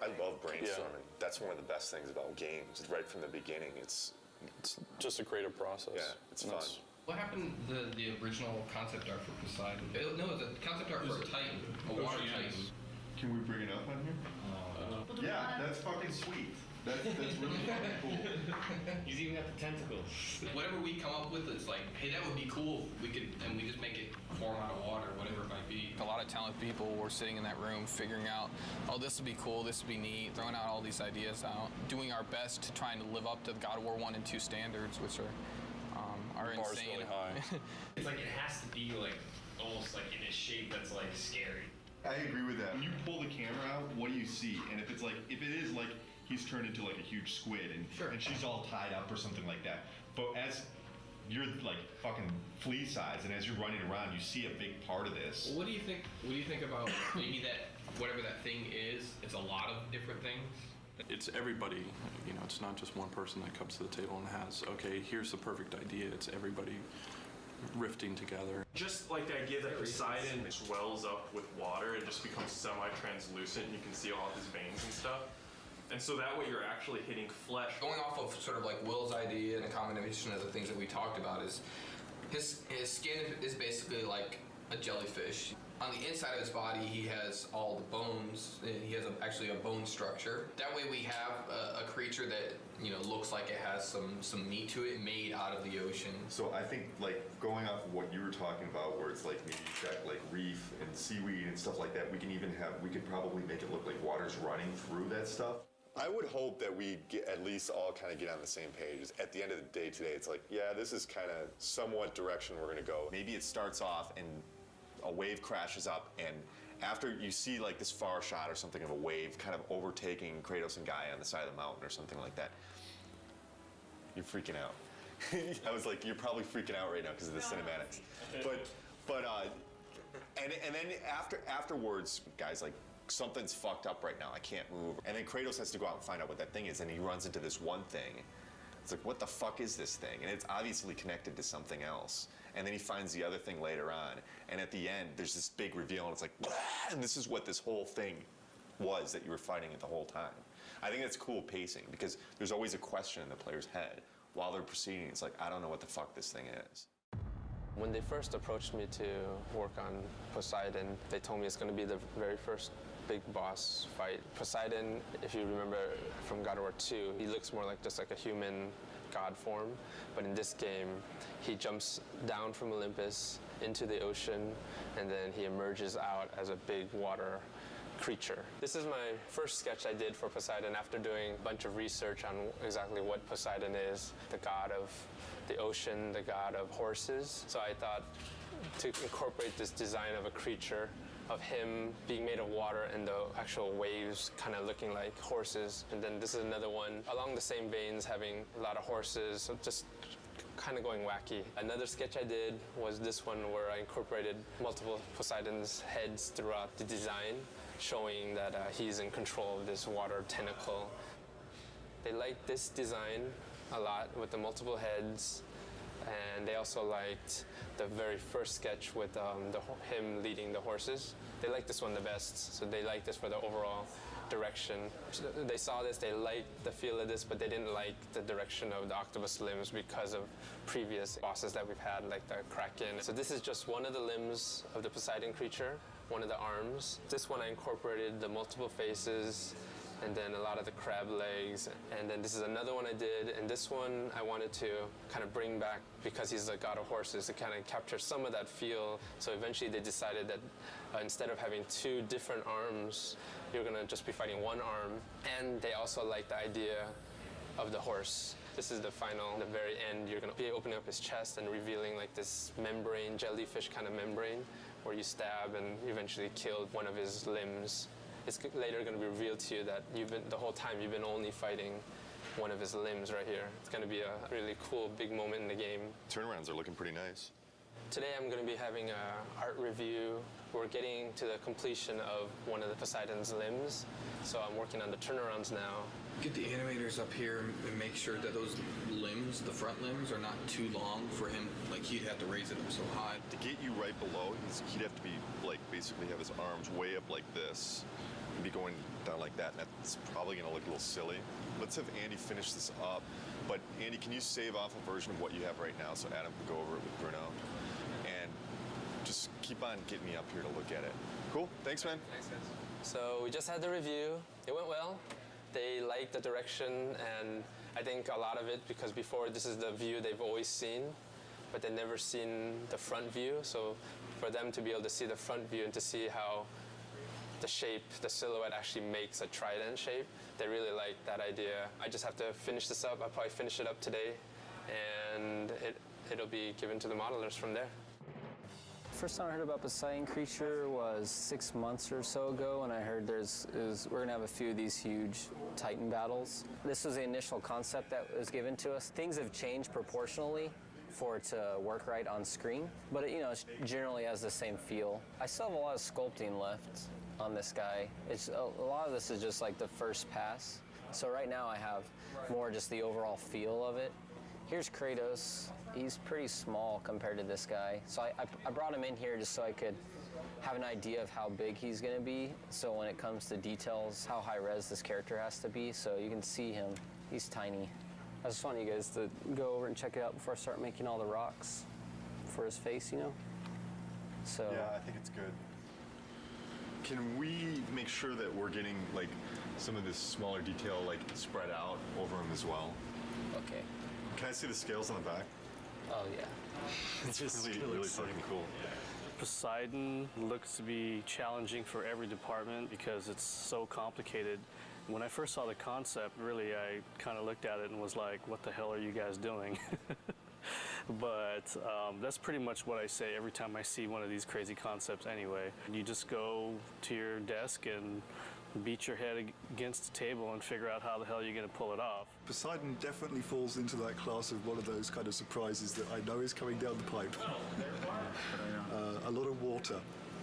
I love brainstorming. Yeah. That's one of the best things about games. Right from the beginning, it's just a creative process. Yeah, it's fun. What happened to the original concept art for Poseidon? No, the concept art for Titan, a water Titan. Can we bring it up on here? Yeah, that's fucking sweet. That's really fucking cool. He's even got the tentacles. Whatever we come up with, it's like, hey, that would be cool if we could, and we just make it form out of water, whatever it might be. A lot of talented people were sitting in that room figuring out, oh, this would be cool, this would be neat, throwing out all these ideas out, doing our best to trying to live up to the God of War 1 and 2 standards, which are insane. Really high. It's like it has to be like almost like in a shape that's like scary. I agree with that. When you pull the camera out, what do you see? And if it is like he's turned into like a huge squid and she's all tied up or something like that. But as you're like fucking flea size and as you're running around, you see a big part of this. Well, what do you think about maybe that whatever that thing is? It's a lot of different things. It's everybody, it's not just one person that comes to the table and has, okay, here's the perfect idea. It's everybody rifting together. Just like the idea that Poseidon swells up with water and just becomes semi-translucent and you can see all of his veins and stuff. And so that way you're actually hitting flesh. Going off of sort of like Will's idea and a combination of the things that we talked about is his skin is basically like a jellyfish. On the inside of his body, he has all the bones. He has actually a bone structure. That way we have a creature that, looks like it has some meat to it, made out of the ocean. So I think like going off of what you were talking about, where it's like maybe you've got like reef and seaweed and stuff like that, we could probably make it look like water's running through that stuff. I would hope that we at least all kind of get on the same page. At the end of the day today, it's like, yeah, this is kind of somewhat direction we're going to go. Maybe it starts off and a wave crashes up, and after you see like this far shot or something of a wave kind of overtaking Kratos and Gaia on the side of the mountain or something like that, you're freaking out. I was like, you're probably freaking out right now because of the cinematics. And then afterwards, guys, like, something's fucked up right now, I can't move. And then Kratos has to go out and find out what that thing is, and he runs into this one thing. It's like, what the fuck is this thing? And it's obviously connected to something else. And then he finds the other thing later on. And at the end, there's this big reveal, and it's like, and this is what this whole thing was that you were fighting it the whole time. I think that's cool pacing, because there's always a question in the player's head while they're proceeding. It's like, I don't know what the fuck this thing is. When they first approached me to work on Poseidon, they told me it's going to be the very first big boss fight. Poseidon, if you remember from God of War 2, he looks more like just like a human god form. But in this game, he jumps down from Olympus into the ocean, and then he emerges out as a big water creature. This is my first sketch I did for Poseidon after doing a bunch of research on exactly what Poseidon is, the god of the ocean, the god of horses. So I thought to incorporate this design of a creature, of him being made of water and the actual waves kind of looking like horses. And then this is another one along the same veins, having a lot of horses, so just kind of going wacky. Another sketch I did was this one where I incorporated multiple Poseidon's heads throughout the design, showing that he's in control of this water tentacle. They liked this design a lot with the multiple heads, and they also liked the very first sketch with him leading the horses. They liked this one the best, so they liked this for the overall direction. They saw this, they liked the feel of this, but they didn't like the direction of the octopus limbs because of previous bosses that we've had, like the Kraken. So this is just one of the limbs of the Poseidon creature, one of the arms. This one I incorporated the multiple faces, and then a lot of the crab legs. And then this is another one I did, and this one I wanted to kind of bring back, because he's the god of horses, to kind of capture some of that feel. So eventually they decided that instead of having two different arms, you're gonna just be fighting one arm. And they also liked the idea of the horse. This is the final, the very end, you're gonna be opening up his chest and revealing like this membrane, jellyfish kind of membrane, where you stab and eventually kill one of his limbs. It's later going to be revealed to you that the whole time you've been only fighting one of his limbs right here. It's going to be a really cool, big moment in the game. Turnarounds are looking pretty nice. Today I'm going to be having an art review. We're getting to the completion of one of the Poseidon's limbs, so I'm working on the turnarounds now. Get the animators up here and make sure that those limbs, the front limbs, are not too long for him. Like, he'd have to raise it up so high. To get you right below, he'd have to be like basically have his arms way up like this, be going down like that, and that's probably going to look a little silly. Let's have Andy finish this up. But Andy, can you save off a version of what you have right now so Adam can go over it with Bruno? And just keep on getting me up here to look at it. Cool? Thanks, man. Thanks, guys. So we just had the review. It went well. They liked the direction, and I think a lot of it because before this is the view they've always seen, but they've never seen the front view. So for them to be able to see the front view and to see how the shape, the silhouette actually makes a trident shape, they really like that idea. I just have to finish this up. I'll probably finish it up today, and it'll be given to the modelers from there. First time I heard about Poseidon Creature was 6 months or so ago, and I heard we're gonna have a few of these huge Titan battles. This was the initial concept that was given to us. Things have changed proportionally for it to work right on screen, but it generally has the same feel. I still have a lot of sculpting left on this guy. It's a lot of this is just like the first pass. So right now I have more just the overall feel of it. Here's Kratos. He's pretty small compared to this guy. So I brought him in here just so I could have an idea of how big he's gonna be. So when it comes to details, how high res this character has to be. So you can see him, he's tiny. I just want you guys to go over and check it out before I start making all the rocks for his face, So Yeah, I think it's good. Can we make sure that we're getting like some of this smaller detail like spread out over him as well? Okay. Can I see the scales on the back? Oh yeah. It's just really fucking cool. Poseidon looks to be challenging for every department because it's so complicated. When I first saw the concept, really, I kind of looked at it and was like, what the hell are you guys doing? But that's pretty much what I say every time I see one of these crazy concepts anyway. You just go to your desk and beat your head against the table and figure out how the hell you're going to pull it off. Poseidon definitely falls into that class of one of those kind of surprises that I know is coming down the pipe. A lot of water,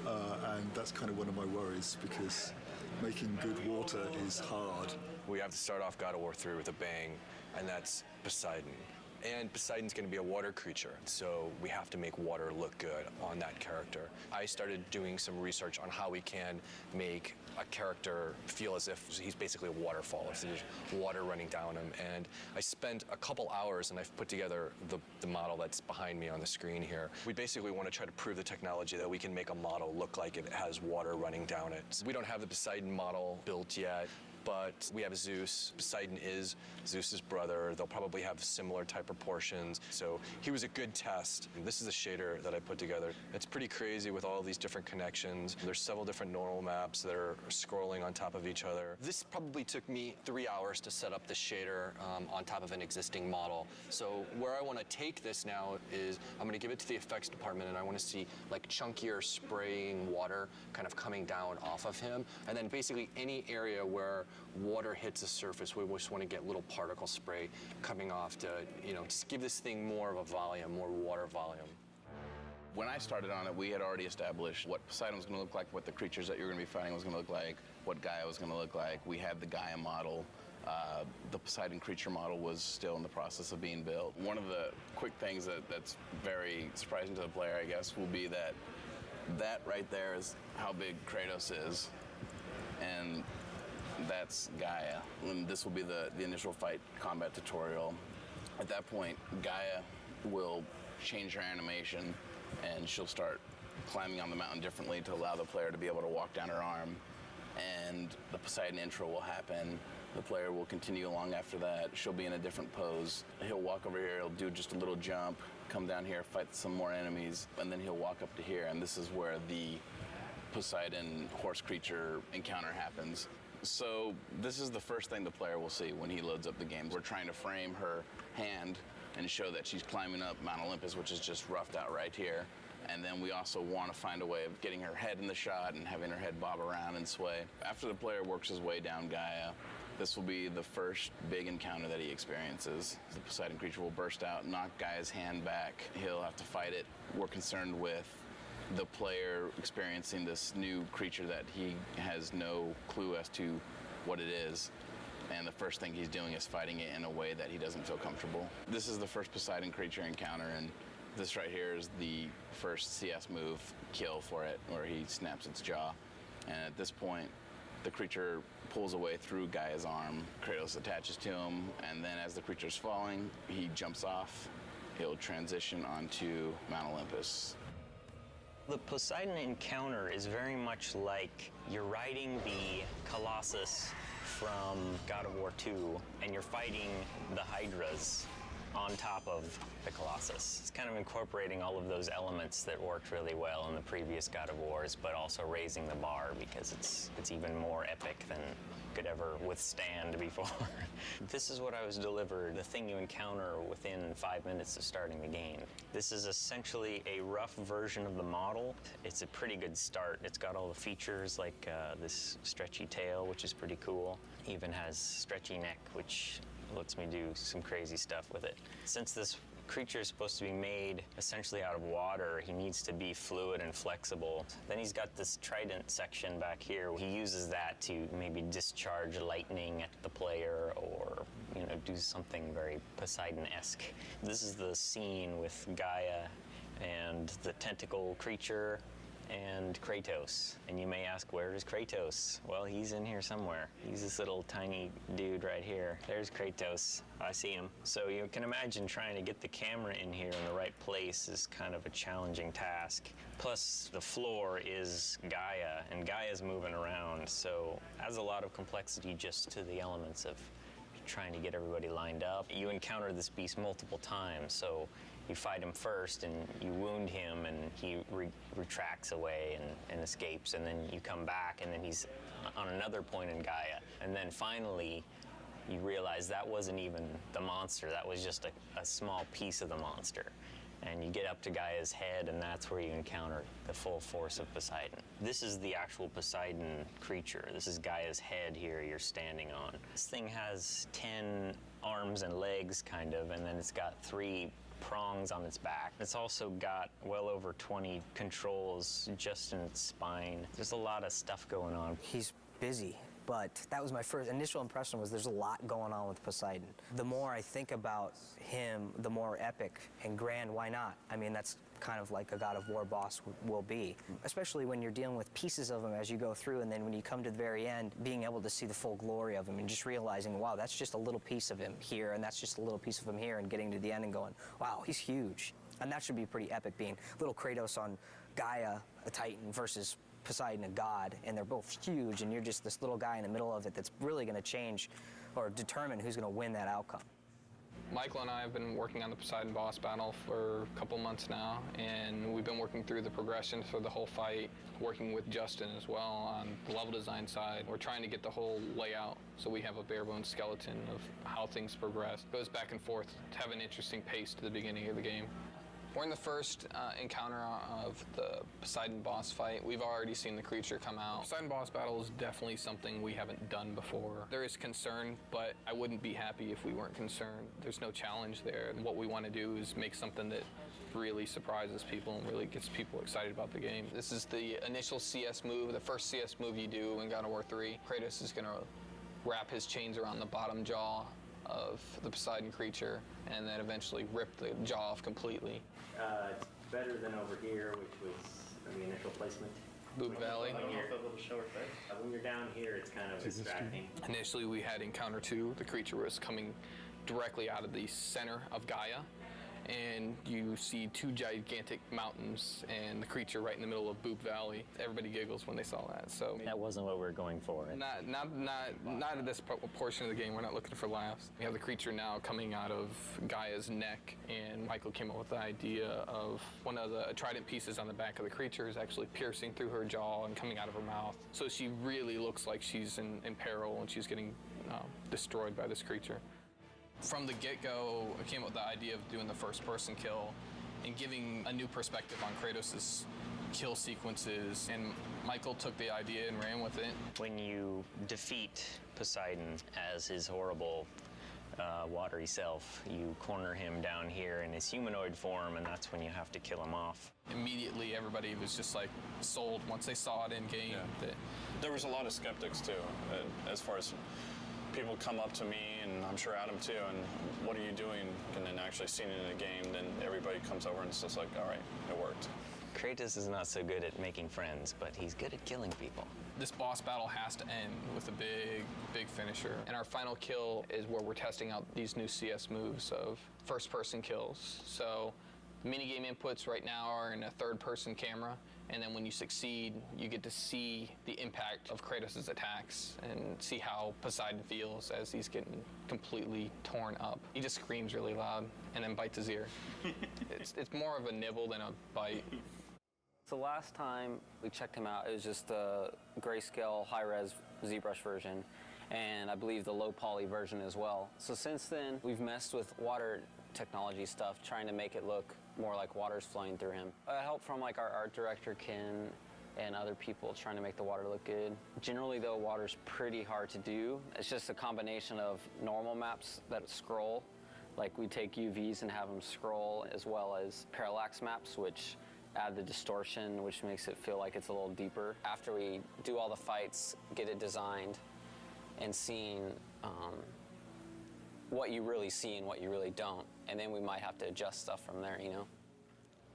and that's kind of one of my worries because making good water is hard. We have to start off God of War 3 with a bang, and that's Poseidon. And Poseidon's going to be a water creature, so we have to make water look good on that character. I started doing some research on how we can make a character feel as if he's basically a waterfall, if there's water running down him. And I spent a couple hours and I've put together the model that's behind me on the screen here. We basically want to try to prove the technology that we can make a model look like it has water running down it. We don't have the Poseidon model built yet, but we have Zeus. Poseidon is Zeus's brother. They'll probably have similar type proportions. So he was a good test. This is a shader that I put together. It's pretty crazy with all these different connections. There's several different normal maps that are scrolling on top of each other. This probably took me 3 hours to set up the shader on top of an existing model. So where I want to take this now is I'm going to give it to the effects department, and I want to see like chunkier spraying water kind of coming down off of him. And then basically any area where water hits the surface, we just want to get little particle spray coming off to, just give this thing more of a volume, more water volume. When I started on it, we had already established what Poseidon was going to look like, what the creatures that you're going to be fighting was going to look like, what Gaia was going to look like. We had the Gaia model. The Poseidon creature model was still in the process of being built. One of the quick things that's very surprising to the player, I guess, will be that right there is how big Kratos is. And that's Gaia. And this will be the initial fight combat tutorial. At that point, Gaia will change her animation and she'll start climbing on the mountain differently to allow the player to be able to walk down her arm. And the Poseidon intro will happen. The player will continue along after that. She'll be in a different pose. He'll walk over here, he'll do just a little jump, come down here, fight some more enemies, and then he'll walk up to here, and this is where the Poseidon horse creature encounter happens. So this is the first thing the player will see when he loads up the game. We're trying to frame her hand and show that she's climbing up Mount Olympus, which is just roughed out right here. And then we also want to find a way of getting her head in the shot and having her head bob around and sway. After the player works his way down Gaia, this will be the first big encounter that he experiences. The Poseidon creature will burst out, knock Gaia's hand back. He'll have to fight it. We're concerned with the player experiencing this new creature that he has no clue as to what it is. And the first thing he's doing is fighting it in a way that he doesn't feel comfortable. This is the first Poseidon creature encounter, and this right here is the first CS move kill for it, where he snaps its jaw. And at this point, The creature pulls away through Gaia's arm. Kratos attaches to him, and then as the creature's falling, he jumps off. He'll transition onto Mount Olympus. The Poseidon encounter is very much like you're riding the Colossus from God of War 2, and you're fighting the Hydras on top of the Colossus. It's kind of incorporating all of those elements that worked really well in the previous God of Wars, but also raising the bar because it's even more epic than could ever withstand before. This is what I was delivered, the thing you encounter within 5 minutes of starting the game. This is essentially a rough version of the model. It's a pretty good start. It's got all the features like this stretchy tail, which is pretty cool. Even has stretchy neck, which lets me do some crazy stuff with it. Since this creature is supposed to be made essentially out of water, he needs to be fluid and flexible. Then he's got this trident section back here. He uses that to maybe discharge lightning at the player or, you know, do something very Poseidon-esque. This is the scene with Gaia and the tentacle creature and Kratos. And you may ask, where is Kratos? Well, he's in here somewhere. He's this little tiny dude right here. There's Kratos. I see him. So you can imagine trying to get the camera in here in the right place is kind of a challenging task. Plus, the floor is Gaia, and Gaia's moving around, so adds a lot of complexity just to the elements of trying to get everybody lined up. You encounter this beast multiple times, so you fight him first and you wound him and he retracts away and escapes, and then you come back and then he's on another point in Gaia. And then finally you realize that wasn't even the monster, that was just a small piece of the monster. And you get up to Gaia's head, and that's where you encounter the full force of Poseidon. This is the actual Poseidon creature. This is Gaia's head here you're standing on. This thing has 10 arms and legs, kind of, and then it's got 3 prongs on its back. It's also got well over 20 controls just in its spine. There's a lot of stuff going on. He's busy, but that was my first initial impression, was there's a lot going on with Poseidon. The more I think about him, the more epic and grand. Why not? I mean, that's kind of like a God of War boss will be, especially when you're dealing with pieces of him as you go through, and then when you come to the very end, being able to see the full glory of him and just realizing, wow, that's just a little piece of him here, and that's just a little piece of him here, and getting to the end and going, wow, he's huge. And that should be pretty epic, being little Kratos on Gaia, a Titan, versus Poseidon, a god, and they're both huge, and you're just this little guy in the middle of it that's really going to change or determine who's going to win that outcome. Michael and I have been working on the Poseidon boss battle for a couple months now, and we've been working through the progression for the whole fight, working with Justin as well on the level design side. We're trying to get the whole layout so we have a bare bones skeleton of how things progress. It goes back and forth to have an interesting pace to the beginning of the game. We're in the first encounter of the Poseidon boss fight. We've already seen the creature come out. Poseidon boss battle is definitely something we haven't done before. There is concern, but I wouldn't be happy if we weren't concerned. There's no challenge there. What we want to do is make something that really surprises people and really gets people excited about the game. This is the initial CS move, the first CS move you do in God of War 3. Kratos is going to wrap his chains around the bottom jaw of the Poseidon creature and then eventually rip the jaw off completely. It's better than over here, which was the initial placement. Boob Valley. When you're down here, it's kind of distracting. Initially, we had encounter 2. The creature was coming directly out of the center of Gaia, and you see 2 gigantic mountains and the creature right in the middle of Boob Valley. Everybody giggles when they saw that. So that wasn't what we were going for. Not at this portion of the game. We're not looking for laughs. We have the creature now coming out of Gaia's neck, and Michael came up with the idea of one of the trident pieces on the back of the creature is actually piercing through her jaw and coming out of her mouth. So she really looks like she's in peril and she's getting destroyed by this creature. From the get-go, I came up with the idea of doing the first-person kill and giving a new perspective on Kratos' kill sequences, and Michael took the idea and ran with it. When you defeat Poseidon as his horrible watery self, you corner him down here in his humanoid form, and that's when you have to kill him off. Immediately, everybody was just like sold once they saw it in game. Yeah. There was a lot of skeptics too, as far as people come up to me, and I'm sure Adam too, and what are you doing? And then actually seeing it in a game, then everybody comes over and it's just like, all right, it worked. Kratos is not so good at making friends, but he's good at killing people. This boss battle has to end with a big finisher. And our final kill is where we're testing out these new CS moves of first-person kills. So the minigame inputs right now are in a third-person camera, and then when you succeed, you get to see the impact of Kratos' attacks and see how Poseidon feels as he's getting completely torn up. He just screams really loud and then bites his ear. It's more of a nibble than a bite. So last time we checked him out, it was just the grayscale high-res ZBrush version, and I believe the low poly version as well. So since then, we've messed with water technology stuff, trying to make it look more like water's flowing through him. Help from like our art director, Ken, and other people trying to make the water look good. Generally though, water's pretty hard to do. It's just a combination of normal maps that scroll, like we take UVs and have them scroll, as well as parallax maps, which add the distortion, which makes it feel like it's a little deeper. After we do all the fights, get it designed, and seeing what you really see and what you really don't, and then we might have to adjust stuff from there, you know?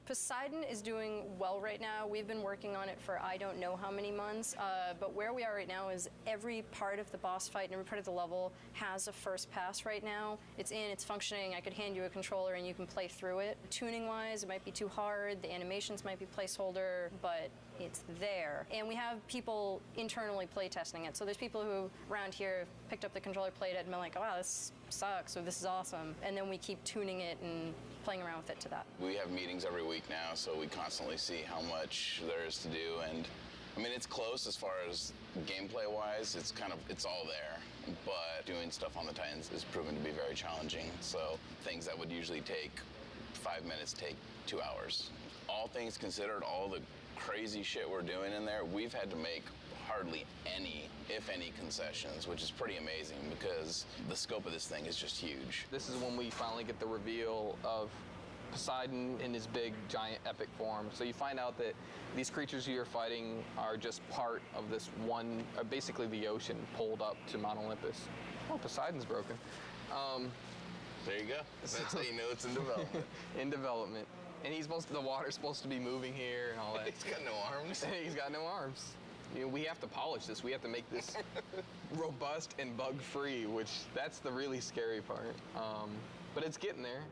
Poseidon is doing well right now. We've been working on it for I don't know how many months, but where we are right now is every part of the boss fight and every part of the level has a first pass right now. It's in, it's functioning. I could hand you a controller and you can play through it. Tuning-wise, it might be too hard. The animations might be placeholder, but it's there. And we have people internally play testing it. So there's people who around here have picked up the controller, played it, and been like, oh, wow, this sucks, or this is awesome. And then we keep tuning it and playing around with it to that. We have meetings every week now, so we constantly see how much there is to do. And I mean, it's close as far as gameplay-wise. It's all there. But doing stuff on the Titans is proven to be very challenging. So things that would usually take 5 minutes take 2 hours. All things considered, all the crazy shit we're doing in there, we've had to make hardly any, if any, concessions, which is pretty amazing because the scope of this thing is just huge. This is when we finally get the reveal of Poseidon in his big, giant, epic form. So you find out that these creatures you're fighting are just part of this one, basically the ocean pulled up to Mount Olympus. Oh, Poseidon's broken. There you go. That's how you know it's in development. In development. And the water's supposed to be moving here and all that. He's got no arms. He's got no arms. You know, we have to polish this. We have to make this robust and bug-free, which that's the really scary part. But it's getting there.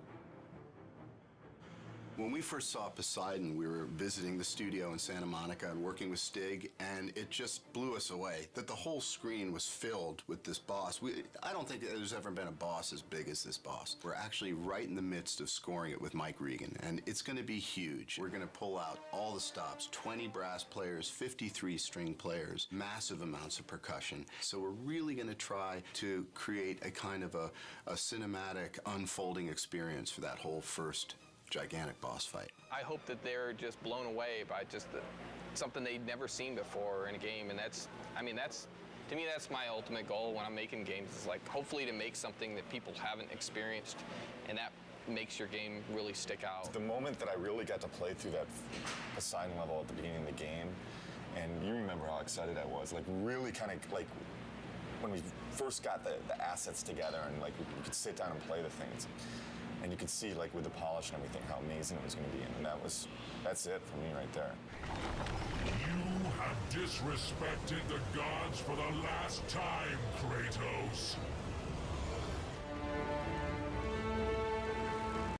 When we first saw Poseidon, we were visiting the studio in Santa Monica and working with Stig, and it just blew us away that the whole screen was filled with this boss. I don't think there's ever been a boss as big as this boss. We're actually right in the midst of scoring it with Mike Regan, and it's going to be huge. We're going to pull out all the stops, 20 brass players, 53 string players, massive amounts of percussion. So we're really going to try to create a kind of a cinematic unfolding experience for that whole first gigantic boss fight. I hope that they're just blown away by just something they'd never seen before in a game, and to me, that's my ultimate goal when I'm making games, is like hopefully to make something that people haven't experienced, and that makes your game really stick out. The moment that I really got to play through that Poseidon level at the beginning of the game, and you remember how excited I was, like really kind of like when we first got the assets together and like we could sit down and play the things. And you could see, like, with the polish and everything, how amazing it was going to be. And that's it for me right there. You have disrespected the gods for the last time, Kratos.